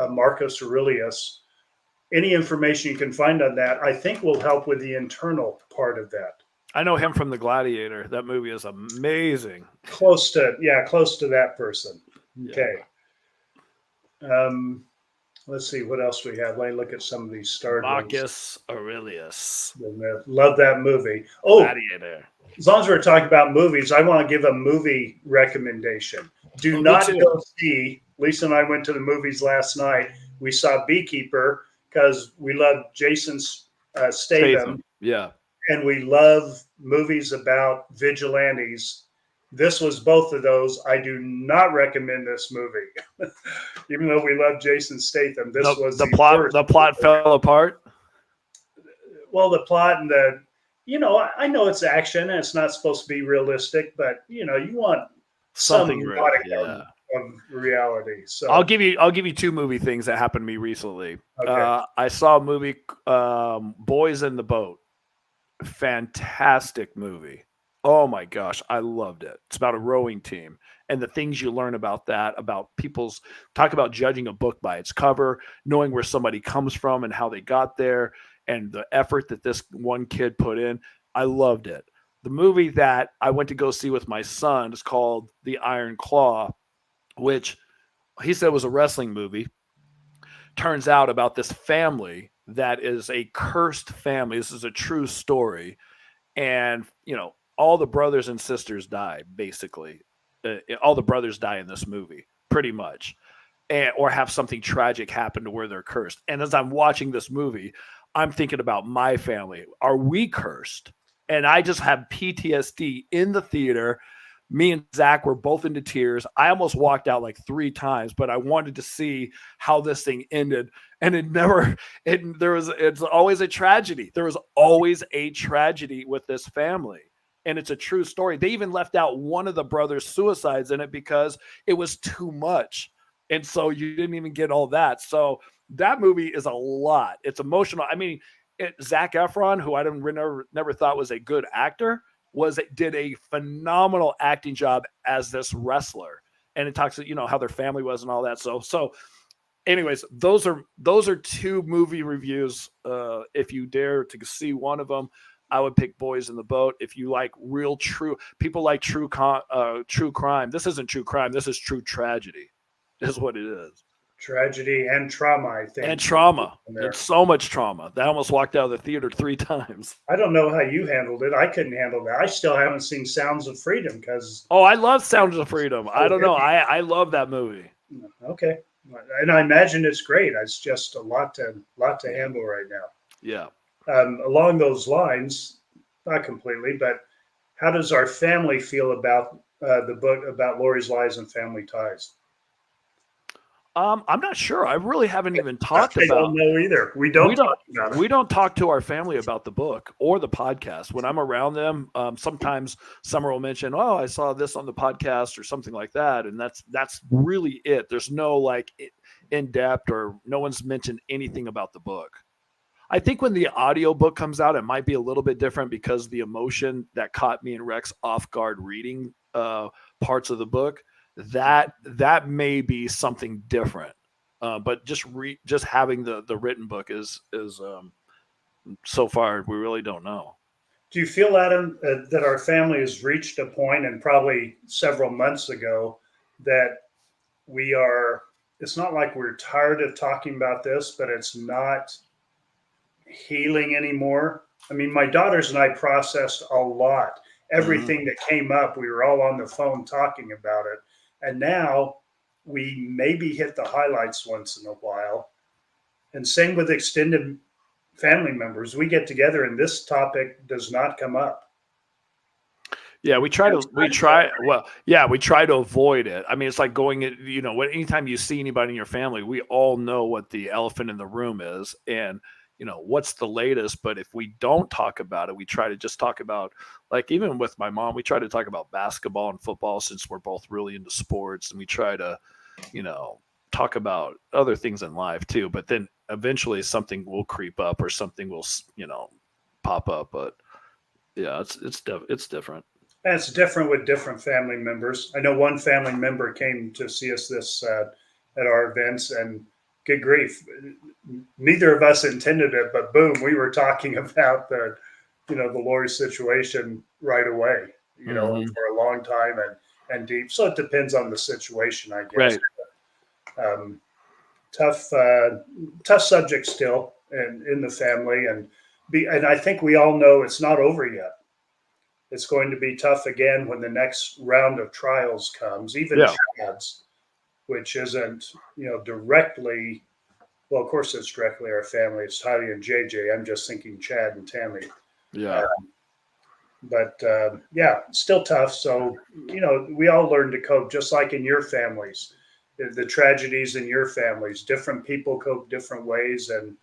Marcus Aurelius. Any information you can find on that, I think, will help with the internal part of that.
I know him from The Gladiator. That movie is amazing.
Close to that person. Okay. Yeah. Let's see what else we have. Let me look at some of these starred
Marcus Aurelius.
Love that movie. Oh,
Gladiator.
As long as we're talking about movies, I want to give a movie recommendation. Do not go see. Lisa and I went to the movies last night. We saw Beekeeper because we love Jason Statham.
Yeah.
And we love movies about vigilantes. This was both of those. I do not recommend this movie, even though we love Jason Statham. This was
the plot. The plot fell apart.
Well, the plot and I know it's action and it's not supposed to be realistic, but you want
something
of reality. So
I'll give you two movie things that happened to me recently.
Okay.
I saw a movie, Boys in the Boat. Fantastic movie. Oh my gosh, I loved it. It's about a rowing team and the things you learn about that, about people's talk about judging a book by its cover, knowing where somebody comes from and how they got there, and the effort that this one kid put in. I loved it. The movie that I went to go see with my son is called The Iron Claw, which he said was a wrestling movie. Turns out about this family that is a cursed family. This is a true story. And, all the brothers and sisters die, basically. All the brothers die in this movie, pretty much. Or have something tragic happen to where they're cursed. And as I'm watching this movie, I'm thinking about my family. Are we cursed? And I just have PTSD in the theater. Me and Zach were both into tears. I almost walked out like 3 times, but I wanted to see how this thing ended. And it's always a tragedy. There was always a tragedy with this family. And it's a true story. They even left out one of the brothers' suicides in it because it was too much. And so you didn't even get all that. So that movie is a lot. It's emotional. I mean, Zac Efron, who I never thought was a good actor, did a phenomenal acting job as this wrestler. And it talks about, how their family was and all that. So anyways, those are 2 movie reviews. If you dare to see one of them, I would pick Boys in the Boat. If you like people like true crime. This isn't true crime. This is true tragedy, is what it is.
Tragedy and trauma, I think.
And trauma. It's so much trauma. I almost walked out of the theater 3 times.
I don't know how you handled it. I couldn't handle that. I still haven't seen Sounds of Freedom because.
Oh, I love Sounds of Freedom. I don't know. I love that movie.
Okay, and I imagine it's great. It's just a lot to handle right now.
Yeah.
Along those lines, not completely, but how does our family feel about the book about Lori's Lies and Family Ties?
I'm not sure. I really haven't even talked about.
I don't know either. We don't talk about it.
We don't talk to our family about the book or the podcast. When I'm around them, sometimes Summer will mention, "Oh, I saw this on the podcast" or something like that, and that's really it. There's no like in depth, or no one's mentioned anything about the book. I think when the audio book comes out, it might be a little bit different because the emotion that caught me and Rex off guard reading parts of the book. That may be something different, but just having the written book is so far we really don't know.
Do you feel, Adam, that our family has reached a point, and probably several months ago, that we are? It's not like we're tired of talking about this, but it's not healing anymore. I mean, my daughters and I processed a lot. Everything that came up, we were all on the phone talking about it. And now we maybe hit the highlights once in a while. And same with extended family members. We get together and this topic does not come up.
Yeah, we try to avoid it. I mean, it's like going, anytime you see anybody in your family, we all know what the elephant in the room is and what's the latest. But if we don't talk about it, we try to just talk about, like, even with my mom, we try to talk about basketball and football since we're both really into sports, and we try to, talk about other things in life too. But then eventually something will creep up or something will, pop up. But yeah, it's different.
And it's different with different family members. I know one family member came to see us at our events, and good grief, neither of us intended it, but boom, we were talking about the Lori situation right away, for a long time and deep. So it depends on the situation, I guess.
Right.
Tough subject still in the family, and I think we all know it's not over yet. It's going to be tough again when the next round of trials comes, even Chad's, which isn't, directly. Well, of course, it's directly our family. It's Tylee and JJ. I'm just thinking Chad and Tammy.
Yeah.
But still tough. So, we all learn to cope, just like in your families, the tragedies in your families. Different people cope different ways, and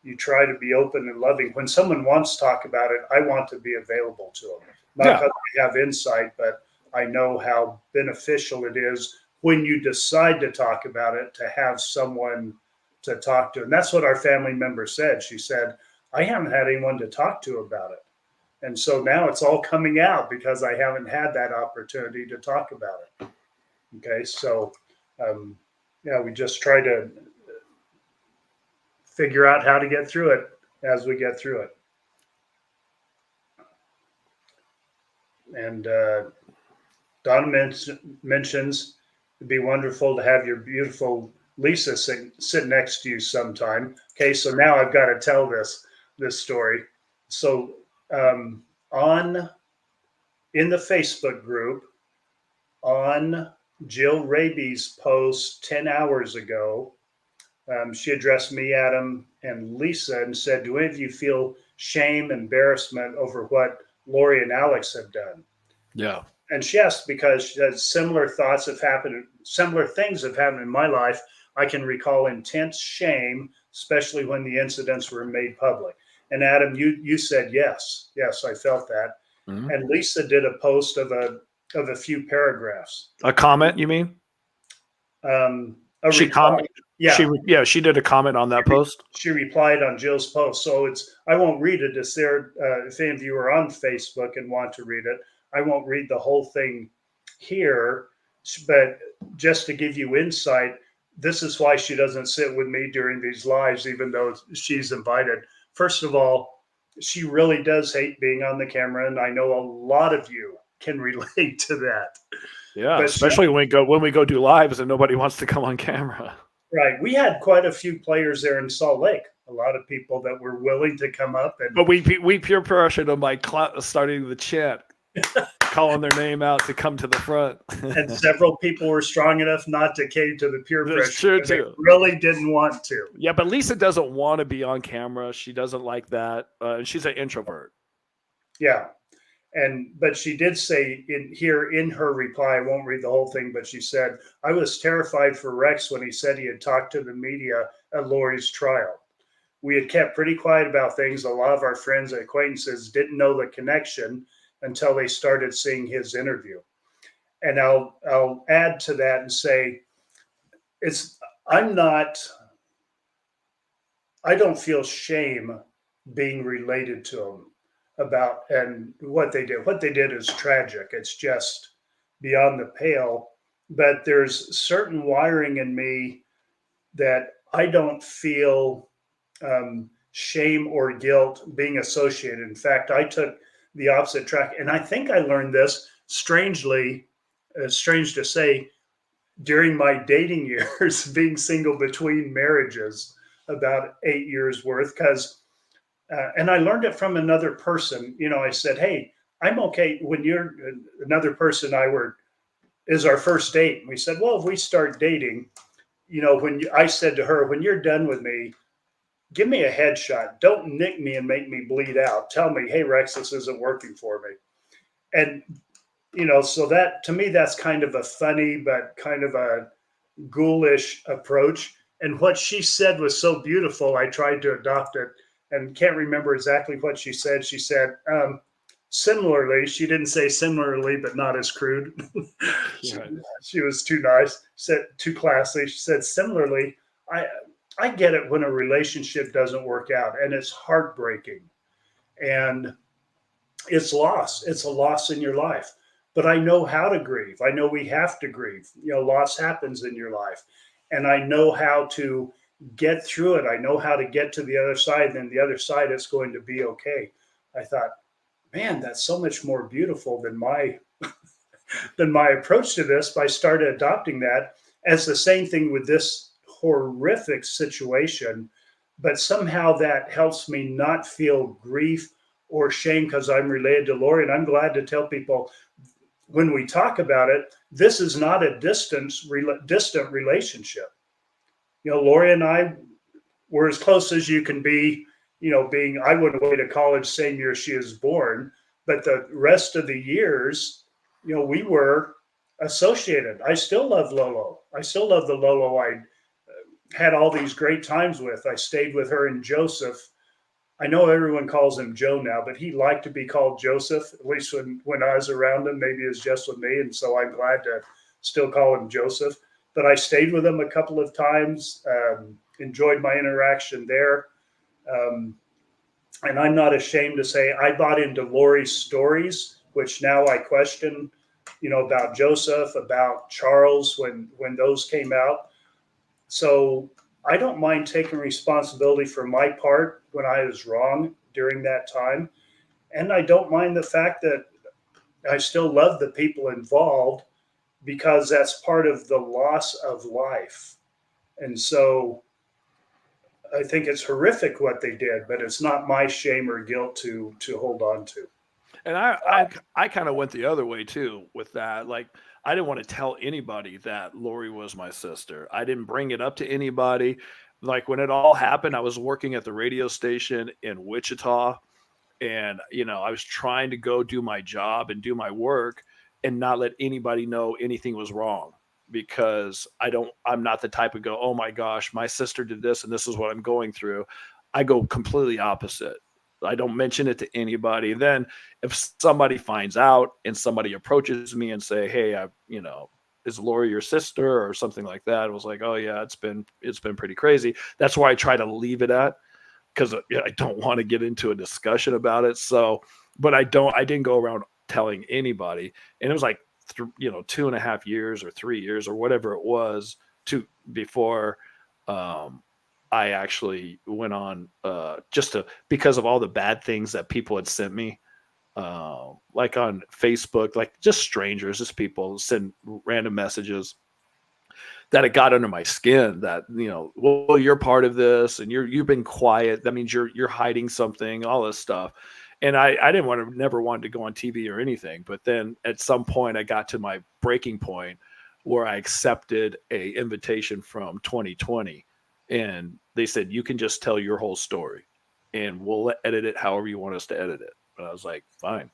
you try to be open and loving. When someone wants to talk about it, I want to be available to them. Not because I have insight, but I know how beneficial it is when you decide to talk about it, to have someone to talk to. And that's what our family member said. She said, I haven't had anyone to talk to about it. And so now it's all coming out because I haven't had that opportunity to talk about it. Okay. So, we just try to figure out how to get through it as we get through it. And Donna mentions it'd be wonderful to have your beautiful Lisa sit next to you sometime. Okay, so now I've got to tell this story. So in the Facebook group, on Jill Raby's post 10 hours ago, she addressed me, Adam, and Lisa and said, do any of you feel shame, embarrassment over what Lori and Alex have done?
Yeah.
And she asked because similar things have happened in my life. I can recall intense shame, especially when the incidents were made public. And Adam, you said yes, I felt that. Mm-hmm. And Lisa did a post of a few paragraphs.
A comment, you mean? She commented. Yeah. She did a comment on that post.
She replied on Jill's post. So I won't read it. It's there. If any of you are on Facebook and want to read it, I won't read the whole thing here, but just to give you insight, this is why she doesn't sit with me during these lives, even though she's invited. First of all, she really does hate being on the camera, and I know a lot of you can relate to that.
Yeah,
But she,
especially when we go do lives and nobody wants to come on camera.
right, we had quite a few players there in Salt Lake. A lot of people that were willing to come up and
But we peer pressured them by starting the chant, calling their name out to come to the front.
and several people were strong enough not to cave to the peer
That's
pressure,
true
but they
too.
really didn't want to.
Yeah, but Lisa doesn't want to be on camera. She doesn't like that. She's an introvert.
Yeah. But she did say in her reply, I won't read the whole thing, but she said, I was terrified for Rex when he said he had talked to the media at Lori's trial. We had kept pretty quiet about things. A lot of our friends and acquaintances didn't know the connection until they started seeing his interview. And I'll add to that and say, I'm not, I don't feel shame being related to him about and what they did. What they did is tragic. It's just beyond the pale. But there's certain wiring in me that I don't feel shame or guilt being associated. In fact, I took the opposite track, and I think I learned this strangely. Strange to say, during my dating years, being single between marriages, about 8 years worth, because and I learned it from another person. I said, "Hey, I'm okay when you're another person." Is our first date. We said, "Well, if we start dating, I said to her, when you're done with me, give me a headshot. Don't nick me and make me bleed out. Tell me, hey Rex, this isn't working for me." And so that to me, that's kind of a funny but kind of a ghoulish approach. And what she said was so beautiful. I tried to adopt it and can't remember exactly what she said. She said, similarly, she didn't say similarly, but not as crude. She was too nice, said too classy. She said, similarly, I, I get it when a relationship doesn't work out and it's heartbreaking and it's loss. It's a loss in your life. But I know how to grieve. I know we have to grieve. Loss happens in your life. And I know how to get through it. I know how to get to the other side. And then the other side, it's going to be okay. I thought, man, that's so much more beautiful than my approach to this. I started adopting that as the same thing with this horrific situation. But somehow that helps me not feel grief or shame because I'm related to Lori. And I'm glad to tell people when we talk about it, this is not a distant relationship. Lori and I were as close as you can be, being, I went away to college same year she was born, but the rest of the years, we were associated. I still love Lolo. I still love the Lolo I had all these great times with. I stayed with her and Joseph. I know everyone calls him Joe now, but he liked to be called Joseph, at least when I was around him. Maybe it was just with me. And so I'm glad to still call him Joseph. But I stayed with him a couple of times, enjoyed my interaction there. And I'm not ashamed to say I bought into Lori's stories, which now I question, about Joseph, about Charles when those came out. So I don't mind taking responsibility for my part when I was wrong during that time. And I don't mind the fact that I still love the people involved because that's part of the loss of life. And so I think it's horrific what they did, but it's not my shame or guilt to hold on to.
And I kind of went the other way too with that. Like I didn't want to tell anybody that Lori was my sister. I didn't bring it up to anybody. Like when it all happened, I was working at the radio station in Wichita, and I was trying to go do my job and do my work and not let anybody know anything was wrong, because I'm not the type of go, oh my gosh, my sister did this and this is what I'm going through. I go completely opposite. I don't mention it to anybody. Then if somebody finds out and somebody approaches me and say, hey, is Lori your sister or something like that, it was like, oh yeah, it's been pretty crazy. That's why I try to leave it at, because I don't want to get into a discussion about it. So, but I didn't go around telling anybody. And it was like, 2.5 years or 3 years or whatever it was before I actually went on because of all the bad things that people had sent me, like on Facebook, like just strangers, just people send random messages that it got under my skin that, well, you're part of this and you've been quiet. That means you're hiding something, all this stuff. And I didn't never wanted to go on TV or anything. But then at some point I got to my breaking point where I accepted a invitation from 2020, and they said, you can just tell your whole story and we'll edit it however you want us to edit it. And I was like, fine.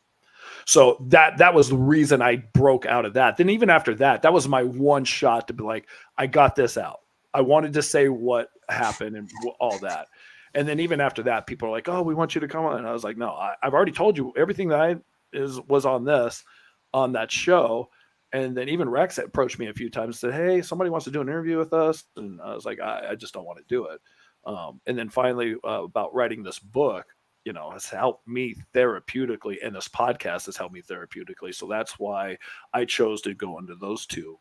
So that was the reason I broke out of that. Then even after that, that was my one shot to be like, I got this out. I wanted to say what happened and all that. And then even after that, people are like, "Oh, we want you to come on." And I was like, "No, I've already told you everything that was on that show." And then even Rex approached me a few times and said, "Hey, somebody wants to do an interview with us," and I was like, "I just don't want to do it." And then finally, about writing this book, has helped me therapeutically, and this podcast has helped me therapeutically. So that's why I chose to go into those two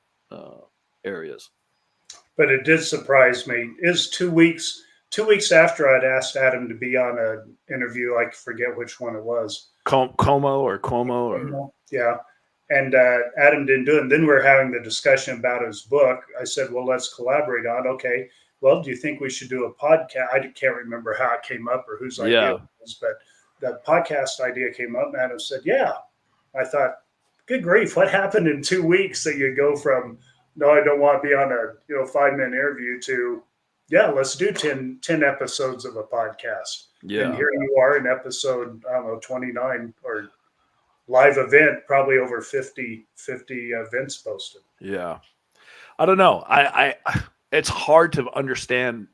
areas.
But it did surprise me. Is 2 weeks after I'd asked Adam to be on an interview, I forget which one it was.
Como.
Yeah. And Adam didn't do it. And then we're having the discussion about his book. I said, well, let's collaborate on. Okay. Well, do you think we should do a podcast? I can't remember how it came up or whose idea it was, but the podcast idea came up. And Adam said, yeah. I thought, good grief, what happened in 2 weeks that you go from, no, I don't want to be on a 5-minute interview to, yeah, let's do 10 episodes of a podcast.
Yeah.
And here you are in episode, I don't know, 29 or live event, probably over 50 events posted.
Yeah. I don't know. I it's hard to understand,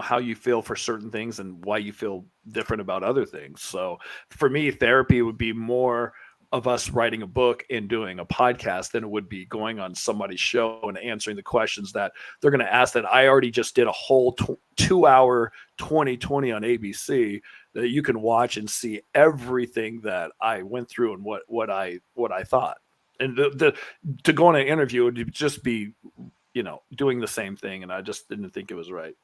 how you feel for certain things and why you feel different about other things. So for me, therapy would be more of us writing a book and doing a podcast than it would be going on somebody's show and answering the questions that they're going to ask. That I already just did a whole 2-hour 2020 on ABC that you can watch and see everything that I went through and what I thought. And to go on an interview would just be, doing the same thing. And I just didn't think it was right.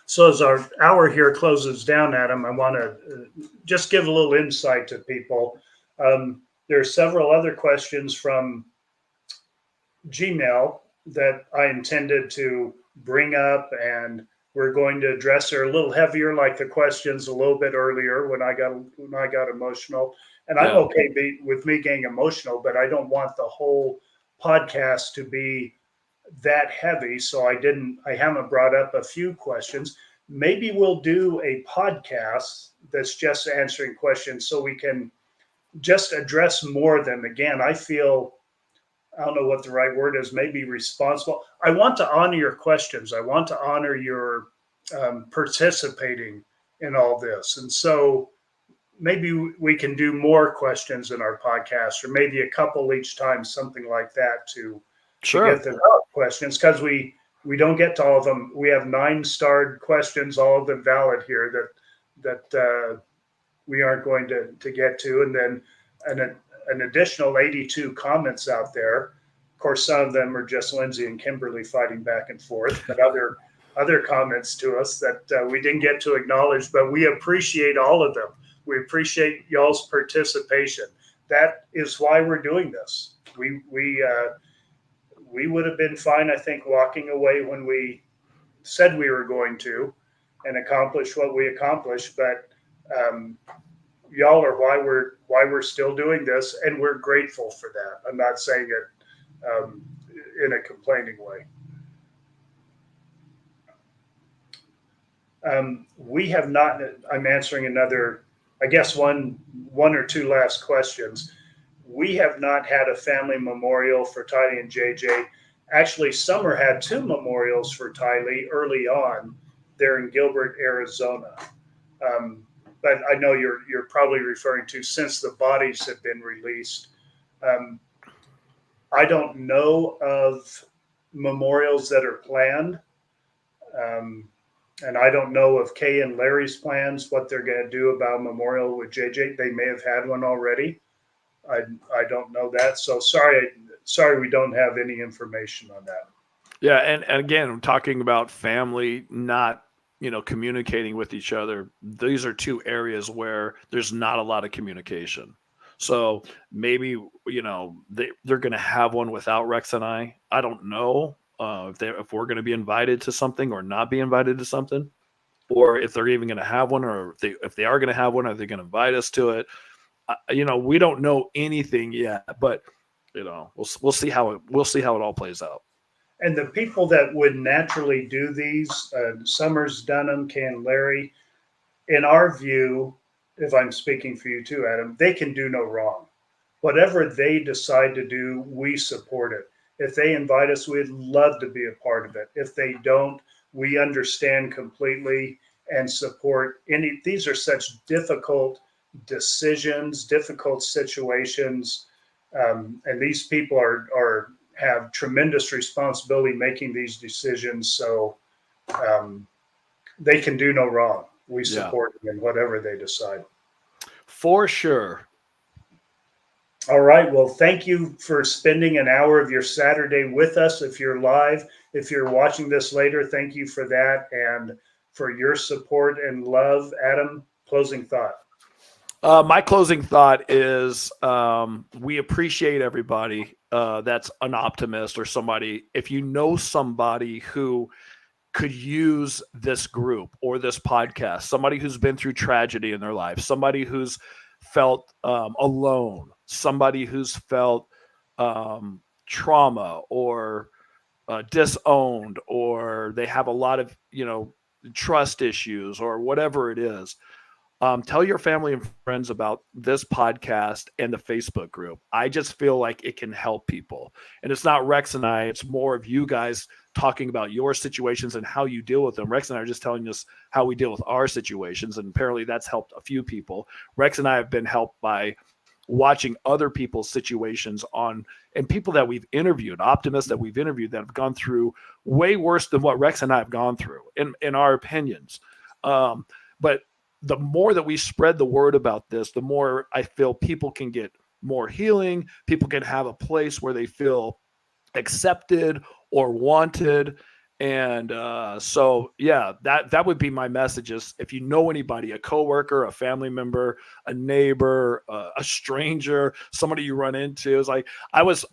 So as our hour here closes down, Adam, I want to just give a little insight to people. There are several other questions from Gmail that I intended to bring up, and we're going to address her a little heavier, like the questions a little bit earlier when I got emotional. And I'm okay with me getting emotional, but I don't want the whole podcast to be that heavy. So I haven't brought up a few questions. Maybe we'll do a podcast that's just answering questions so we can just address more of them. Again, I feel, I don't know what the right word is, maybe responsible. I want to honor your questions. I want to honor your participating in all this. And so maybe we can do more questions in our podcast, or maybe a couple each time, something like that to get the questions, because we don't get to all of them. We have 9-starred questions, all of them valid here that we aren't going to get to, and then an additional 82 comments out there. Of course, some of them are just Lindsay and Kimberly fighting back and forth, but other comments to us that we didn't get to acknowledge, but we appreciate all of them. We appreciate y'all's participation. That is why we're doing this. We would have been fine, I think, walking away when we said we were going to and accomplish what we accomplished. But y'all are why we're still doing this, and we're grateful for that. I'm not saying it in a complaining way. We have not. I'm answering another, I guess, one or two last questions. We have not had a family memorial for Tylee and JJ. Actually, Summer had 2 memorials for Tylee early on there in Gilbert, Arizona. But I know you're probably referring to since the bodies have been released. I don't know of memorials that are planned. And I don't know of Kay and Larry's plans, what they're going to do about a memorial with JJ. They may have had one already. I don't know that. So sorry we don't have any information on that.
Yeah, and again, I'm talking about family, not communicating with each other. These are two areas where there's not a lot of communication. So maybe they're going to have one without Rex and I. I don't know if we're going to be invited to something or not be invited to something, or if they're even going to have one, or if they are going to have one, are they going to invite us to it? We don't know anything yet, but we'll see how it all plays out.
And the people that would naturally do these, Summers, Dunham, Ken, Larry, in our view, if I'm speaking for you too, Adam, they can do no wrong. Whatever they decide to do, we support it. If they invite us, we'd love to be a part of it. If they don't, we understand completely and support any. These are such difficult decisions, difficult situations, and these people are have tremendous responsibility making these decisions. So um, they can do no wrong. We
Yeah,
support them in whatever they decide.
for sure.
All right. Well, thank you for spending an hour of your Saturday with us. If you're live, if you're watching this later, thank you for that and for your support and love. Adam, closing thought.
My closing thought is we appreciate everybody that's an optimist or somebody. If you know somebody who could use this group or this podcast, somebody who's been through tragedy in their life, somebody who's felt alone, somebody who's felt trauma or disowned, or they have a lot of, trust issues or whatever it is. Tell your family and friends about this podcast and the Facebook group. I just feel like it can help people. And it's not Rex and I, it's more of you guys talking about your situations and how you deal with them. Rex and I are just telling us how we deal with our situations. And apparently that's helped a few people. Rex and I have been helped by watching other people's situations and people that we've interviewed, optimists that we've interviewed that have gone through way worse than what Rex and I have gone through in our opinions. But the more that we spread the word about this, the more I feel people can get more healing. People can have a place where they feel accepted or wanted. And so, yeah, that would be my message. Is if you know anybody, a coworker, a family member, a neighbor, a stranger, somebody you run into, is like I was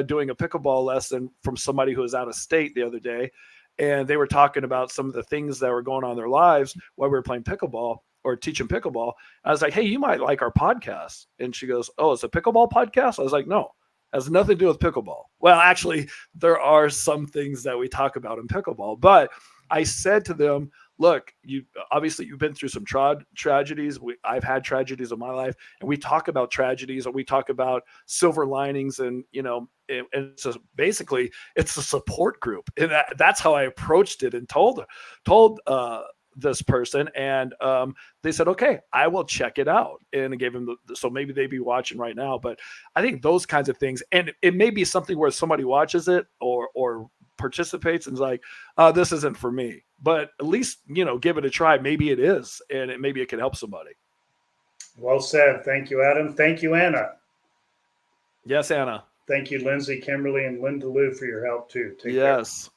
doing a pickleball lesson from somebody who was out of state the other day, and they were talking about some of the things that were going on in their lives while we were playing pickleball or teaching pickleball. I was like, hey, you might like our podcast. And she goes, oh, it's a pickleball podcast? I was like, no, has nothing to do with pickleball. Well, actually, there are some things that we talk about in pickleball, but I said to them, look, you've been through some tragedies. I've had tragedies in my life, and we talk about tragedies, and we talk about silver linings, and and so basically it's a support group, and that's how I approached it and told this person, and they said, okay, I will check it out, and I gave him so maybe they'd be watching right now. But I think those kinds of things, and it may be something where somebody watches it or participates and is like, this isn't for me, but at least give it a try. Maybe it is, and maybe it can help somebody.
Well said. Thank you, Adam. Thank you, Anna.
Yes, Anna.
Thank you, Lindsay, Kimberly, and Linda Lou for your help too. Take care.
Yes.